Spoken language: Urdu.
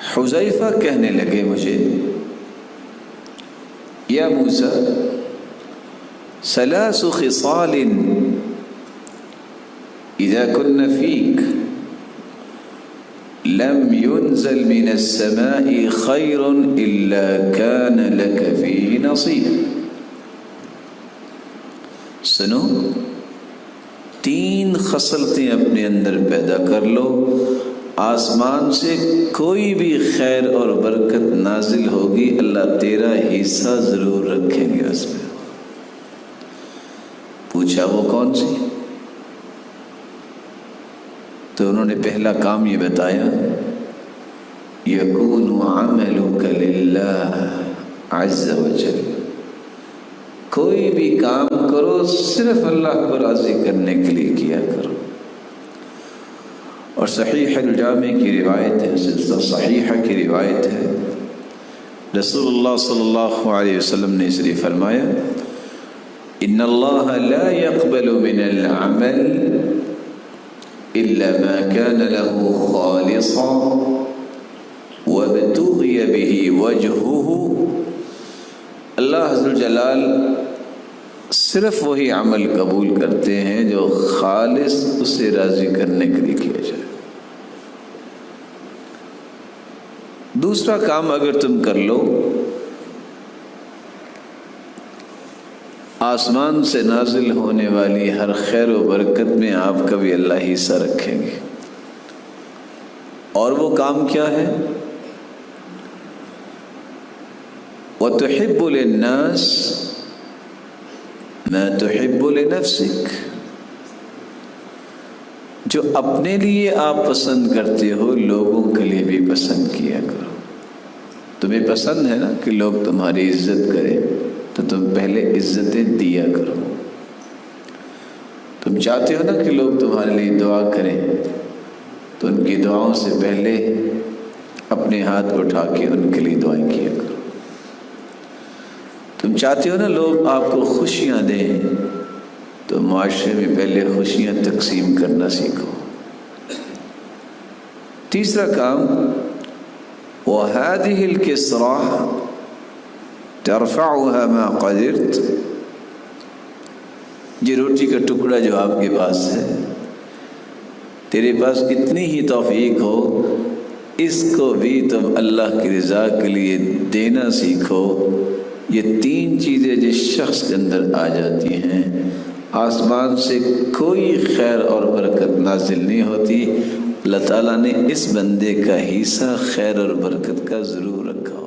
حذیفہ کہنے لگے مجھے یا موسیٰ ثلاث خصال اذا كن فيك لم ينزل من السماء خير الا كان لك فيه نصيب. سنو، 3 خصلتیں اپنے اندر پیدا کر لو، آسمان سے کوئی بھی خیر اور برکت نازل ہوگی، اللہ تیرا حصہ ضرور رکھیں گے اس میں. پوچھا وہ کون سی؟ تو انہوں نے پہلا کام یہ بتایا، یکون عملک للہ عز وجل. کوئی بھی کام کرو صرف اللہ کو راضی کرنے کے لیے کیا کرو. اور صحیح الجامع کی روایت ہے، سلسلہ صحیحہ کی روایت ہے، رسول اللہ صلی اللہ علیہ وسلم نے اس لیے فرمایا ان اللہ لا يقبل من العمل الا ما كان له خالصا وابتغي به وجهه. اللہ عز وجل صرف وہی عمل قبول کرتے ہیں جو خالص اسے راضی کرنے کے لیے کیا جائے. دوسرا کام اگر تم کر لو، آسمان سے نازل ہونے والی ہر خیر و برکت میں آپ کا بھی اللہ حصہ رکھیں گے. اور وہ کام کیا ہے؟ وَتُحِبُّ لِلنَّاسِ مَا تُحِبُّ لِنَفْسِكَ. جو اپنے لیے آپ پسند کرتے ہو لوگوں کے لیے بھی پسند کیا کرو. تمہیں پسند ہے نا کہ لوگ تمہاری عزت کریں، تو تم پہلے عزتیں دیا کرو. تم چاہتے ہو نا کہ لوگ تمہارے لیے دعا کریں، تو ان کی دعاؤں سے پہلے اپنے ہاتھ اٹھا کے ان کے لیے دعائیں کیا کرو. تم چاہتے ہو نا لوگ آپ کو خوشیاں دیں، تو معاشرے میں پہلے خوشیاں تقسیم کرنا سیکھو. تیسرا کام وَهَذِهِ الْكِسْرَةُ تَرْفَعُهَا مَا قَدِرْتَ. یہ روٹی کا ٹکڑا جو آپ کے پاس ہے، تیرے پاس کتنی ہی توفیق ہو، اس کو بھی تم اللہ کی رضا کے لیے دینا سیکھو. یہ 3 چیزیں جس شخص کے اندر آ جاتی ہیں، آسمان سے کوئی خیر اور برکت نازل نہیں ہوتی. اللہ تعالیٰ نے اس بندے کا حصہ خیر اور برکت کا ضرور رکھا.